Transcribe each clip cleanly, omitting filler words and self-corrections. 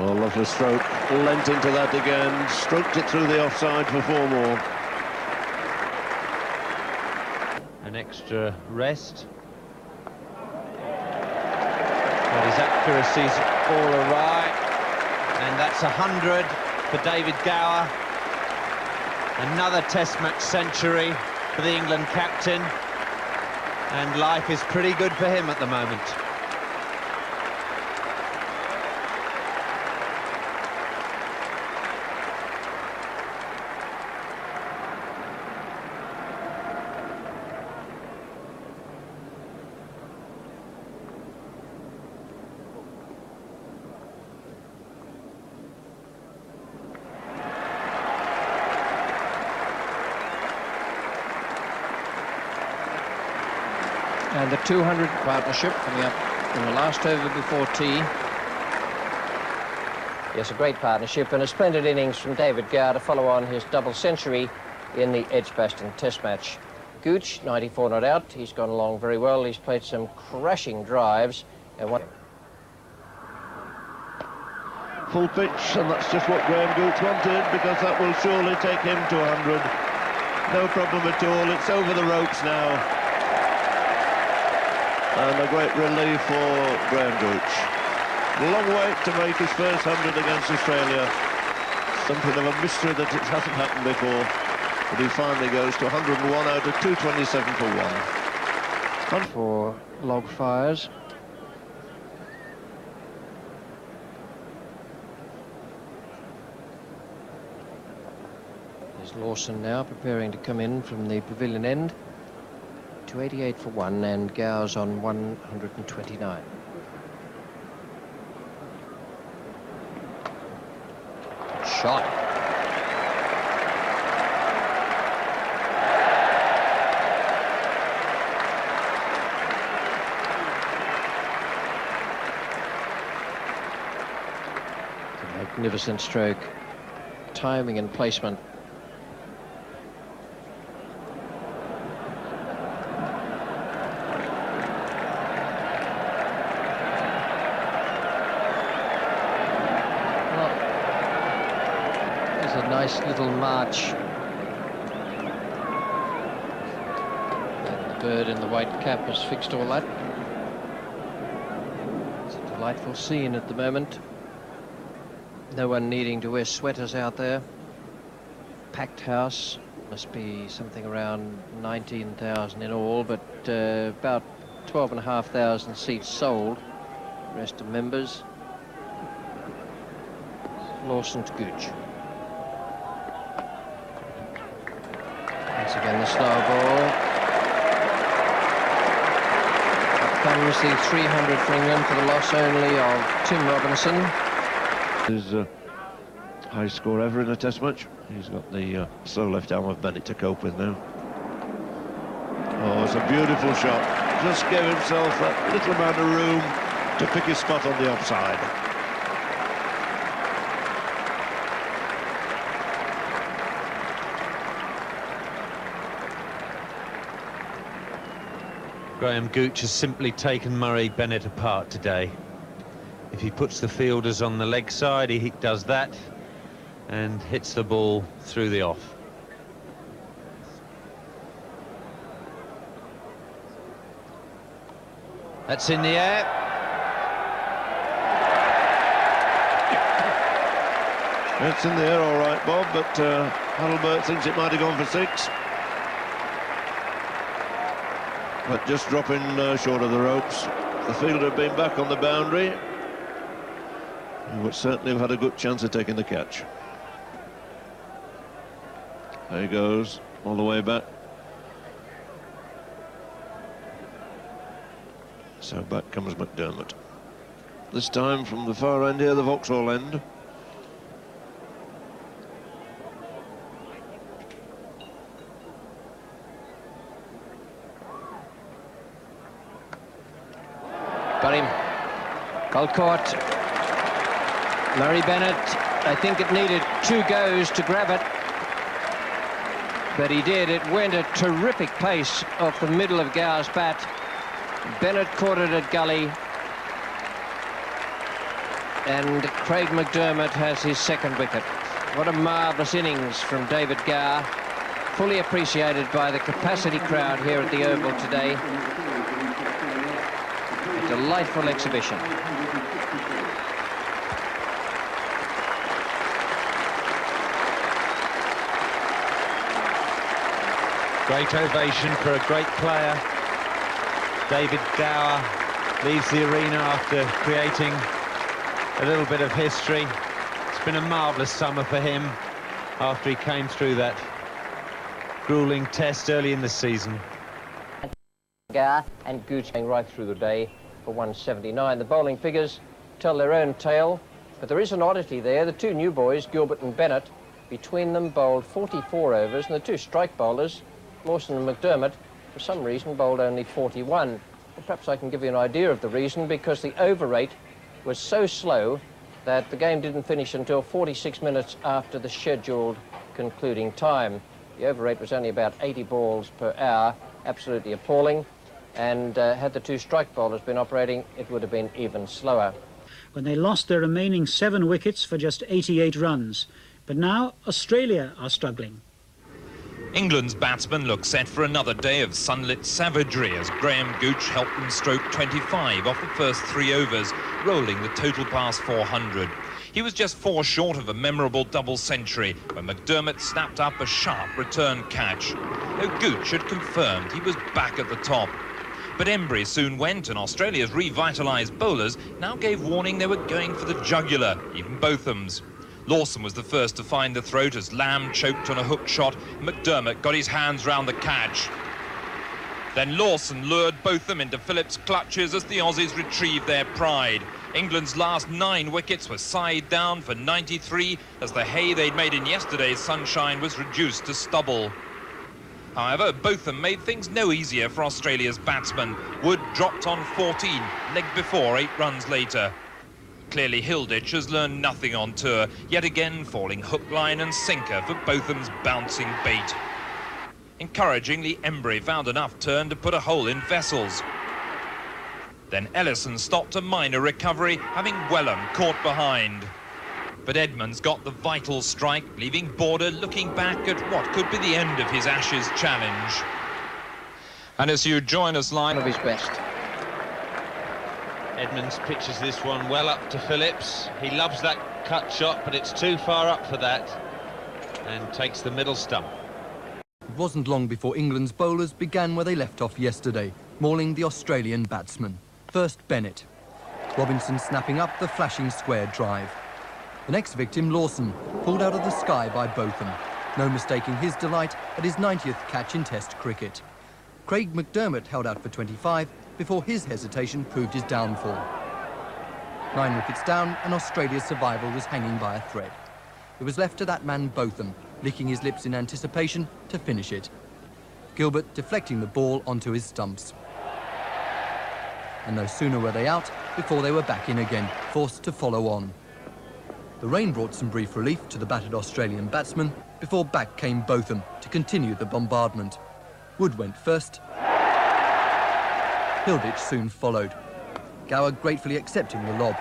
Oh, lovely stroke. Lent into that again. Stroked it through the offside for 4 more. An extra rest. But his accuracy's all awry. And that's 100 for David Gower. Another Test match century for the England captain. And life is pretty good for him at the moment. And the 200 partnership coming up in the last over before tea. Yes, a great partnership and a splendid innings from David Gower to follow on his double century in the Edgbaston Test match. Gooch, 94 not out. He's gone along very well. He's played some crashing drives and what. Full pitch, and that's just what Graham Gooch wanted, because that will surely take him to 100. No problem at all. It's over the ropes now. And a great relief for Graham Gooch. Long wait to make his first 100 against Australia. Something of a mystery that it hasn't happened before. But he finally goes to 101 out of 227 for 1. For log fires. There's Lawson now preparing to come in from the pavilion end. 288 for 1, and Gower's on 129. Shot. A magnificent stroke. Timing and placement. Nice little march. And the bird in the white cap has fixed all that. It's a delightful scene at the moment. No one needing to wear sweaters out there. Packed house. Must be something around 19,000 in all, but about 12,500 seats sold. The rest are members. Lawson to Gooch. Once again, the slow ball. Up comes the 300 for England for the loss only of Tim Robinson. His highest score ever in a Test match. He's got the slow left arm of Bennett to cope with now. Oh, it's a beautiful shot. Just gave himself that little amount of room to pick his spot on the offside. Graham Gooch has simply taken Murray Bennett apart today. If he puts the fielders on the leg side, he does that and hits the ball through the off. That's in the air. It's in the air all right, Bob, but Hadlbert thinks it might have gone for 6. But just dropping short of the ropes. The fielder had been back on the boundary. He would certainly have had a good chance of taking the catch. There he goes, all the way back. So back comes McDermott. This time from the far end here, the Vauxhall end. Got him. Well caught. Murray Bennett, I think it needed 2 goes to grab it. But he did. It went at terrific pace off the middle of Gower's bat. Bennett caught it at gully. And Craig McDermott has his second wicket. What a marvellous innings from David Gower, fully appreciated by the capacity crowd here at the Oval today. A delightful exhibition. Great ovation for a great player. David Gower leaves the arena after creating a little bit of history. It's been a marvellous summer for him after he came through that gruelling test early in the season. Gower and Gooch going right through the day for 179. The bowling figures tell their own tale, but there is an oddity there. The two new boys, Gilbert and Bennett, between them bowled 44 overs, and the two strike bowlers, Lawson and McDermott, for some reason bowled only 41. Well, perhaps I can give you an idea of the reason, because the over rate was so slow that the game didn't finish until 46 minutes after the scheduled concluding time. The over rate was only about 80 balls per hour, absolutely appalling, and had the two strike bowlers been operating, it would have been even slower. When they lost their remaining 7 wickets for just 88 runs. But now Australia are struggling. England's batsmen look set for another day of sunlit savagery as Graham Gooch helped them stroke 25 off the first 3 overs, rolling the total past 400. He was just 4 short of a memorable double century when McDermott snapped up a sharp return catch. Though Gooch had confirmed he was back at the top. But Embry soon went, and Australia's revitalised bowlers now gave warning they were going for the jugular, even Botham's. Lawson was the first to find the throat as Lamb choked on a hook shot. McDermott got his hands round the catch. Then Lawson lured Botham into Phillips' clutches as the Aussies retrieved their pride. England's last 9 wickets were side down for 93 as the hay they'd made in yesterday's sunshine was reduced to stubble. However, Botham made things no easier for Australia's batsmen. Wood dropped on 14, legged before 8 runs later. Clearly Hilditch has learned nothing on tour, yet again falling hook, line and sinker for Botham's bouncing bait. Encouragingly, Embry found enough turn to put a hole in Vessels. Then Ellison stopped a minor recovery, having Wellham caught behind. But Edmonds got the vital strike, leaving Border looking back at what could be the end of his Ashes challenge. And as you join us live... One of his best. Edmonds pitches this one well up to Phillips. He loves that cut shot, but it's too far up for that, and takes the middle stump. It wasn't long before England's bowlers began where they left off yesterday, mauling the Australian batsmen. First Bennett. Robinson snapping up the flashing square drive. The next victim, Lawson, pulled out of the sky by Botham. No mistaking his delight at his 90th catch in Test cricket. Craig McDermott held out for 25 before his hesitation proved his downfall. 9 wickets down, and Australia's survival was hanging by a thread. It was left to that man Botham, licking his lips in anticipation to finish it. Gilbert deflecting the ball onto his stumps. And no sooner were they out before they were back in again, forced to follow on. The rain brought some brief relief to the battered Australian batsmen before back came Botham to continue the bombardment. Wood went first. Hilditch soon followed. Gower gratefully accepting the lob.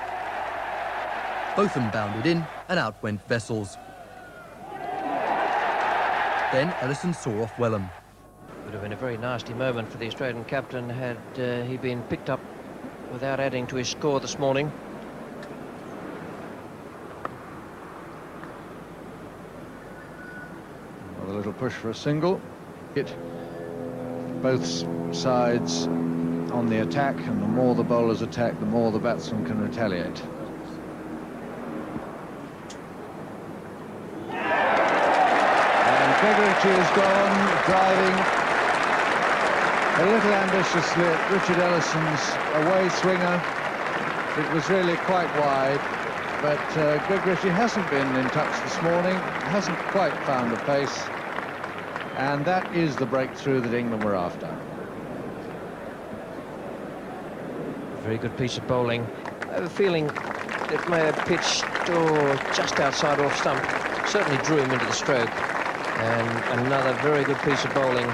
Botham bounded in, and out went Vessels. Then Ellison saw off Wellham. Would have been a very nasty moment for the Australian captain had he been picked up without adding to his score this morning. A little push for a single. Both sides on the attack, and the more the bowlers attack, the more the batsman can retaliate. And Gregory is gone, driving a little ambitiously at Richard Ellison's away swinger. It was really quite wide, but Gregory hasn't been in touch this morning, hasn't quite found the pace, and that is the breakthrough that England were after. Very good piece of bowling. I have a feeling it may have pitched just outside off stump. Certainly drew him into the stroke. And another very good piece of bowling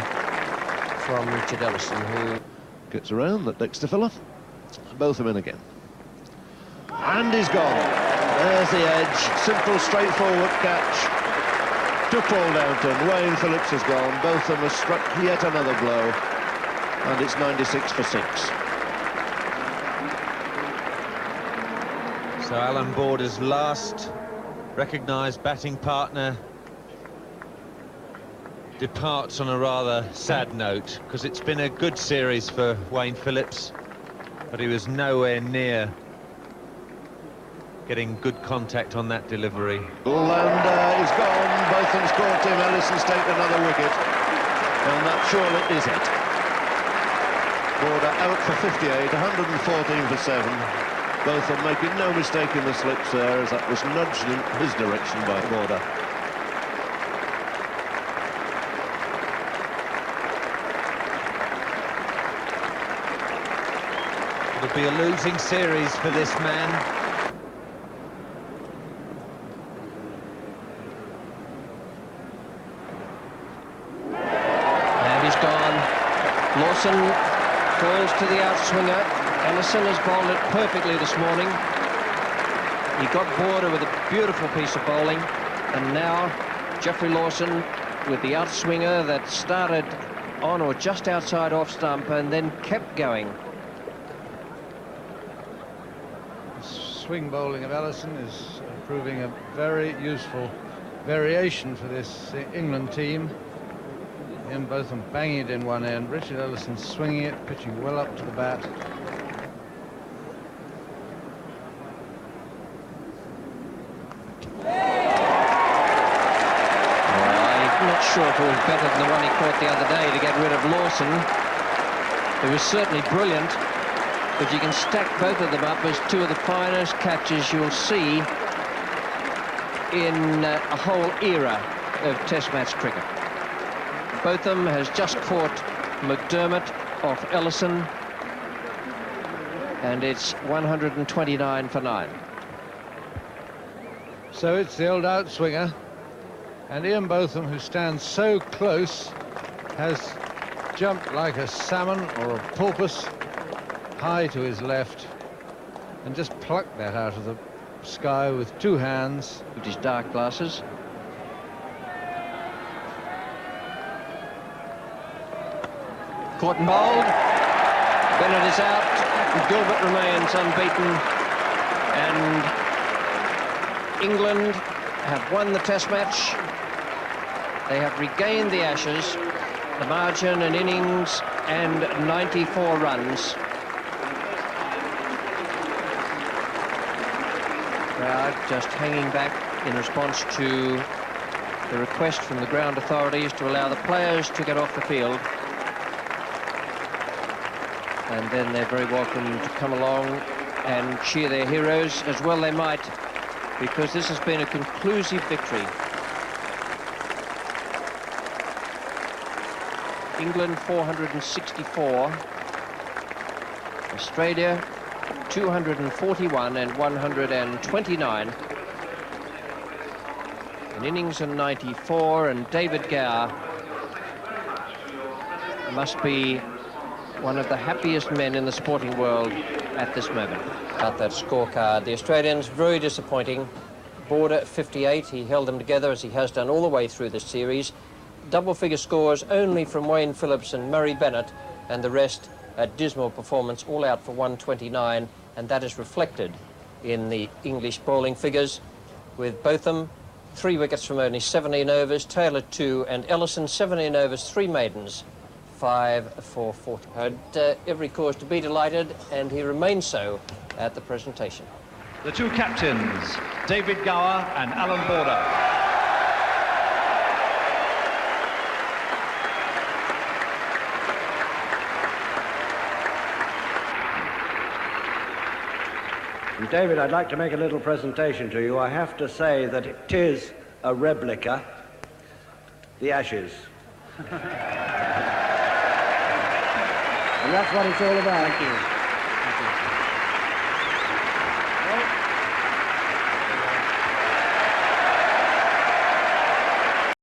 from Richard Ellison, who Gets around, that next to Philip. Both of them in again. And he's gone. There's the edge. Simple, straightforward catch to Paul Downton. Wayne Phillips has gone. Both of them have struck yet another blow. And it's 96 for 6. So Alan Border's last recognised batting partner departs on a rather sad note, because it's been a good series for Wayne Phillips, but he was nowhere near getting good contact on that delivery. And he's gone. Both of them scored. Tim Ellison's taken another wicket, and that surely is it. Border out for 58, 114 for 7. Both of them making no mistake in the slips there, as that was nudged in his direction by Border. It'll be a losing series for this man. And he's gone. Lawson falls to the outswinger. Ellison has bowled it perfectly this morning. He got Border with a beautiful piece of bowling, and now Geoffrey Lawson with the outswinger that started on or just outside off stump and then kept going. Swing bowling of Ellison is proving a very useful variation for this England team. And both of them banging it in one end. Richard Ellison swinging it, pitching well up to the bat. I'm not sure if it was better than the one he caught the other day to get rid of Lawson. It was certainly brilliant. But you can stack both of them up as two of the finest catches you'll see in a whole era of Test match cricket. Botham has just caught McDermott off Ellison, and it's 129 for 9. So it's the old outswinger, and Ian Botham, who stands so close, has jumped like a salmon or a porpoise high to his left and just plucked that out of the sky with two hands. With his dark glasses. Caught and bowled. Bennett is out. Gilbert remains unbeaten. And England have won the Test match. They have regained the Ashes. The margin, an innings and 94 runs. Crowd just hanging back in response to the request from the ground authorities to allow the players to get off the field. And then they're very welcome to come along and cheer their heroes, as well they might, because this has been a conclusive victory. England 464, Australia 241 and 129. An innings and 94, and David Gower must be one of the happiest men in the sporting world at this moment. About that scorecard, the Australians very disappointing. Border 58, he held them together as he has done all the way through this series. Double-figure scores only from Wayne Phillips and Murray Bennett, and the rest a dismal performance, all out for 129, and that is reflected in the English bowling figures, with Botham 3 wickets from only 17 overs, Taylor 2, and Ellison 17 overs, 3 maidens, 5 for 40. Had every cause to be delighted, and he remains so at the presentation. The two captains, David Gower and Alan Border. David, I'd like to make a little presentation to you. I have to say that it is a replica, the Ashes. And that's what it's all about. Thank you.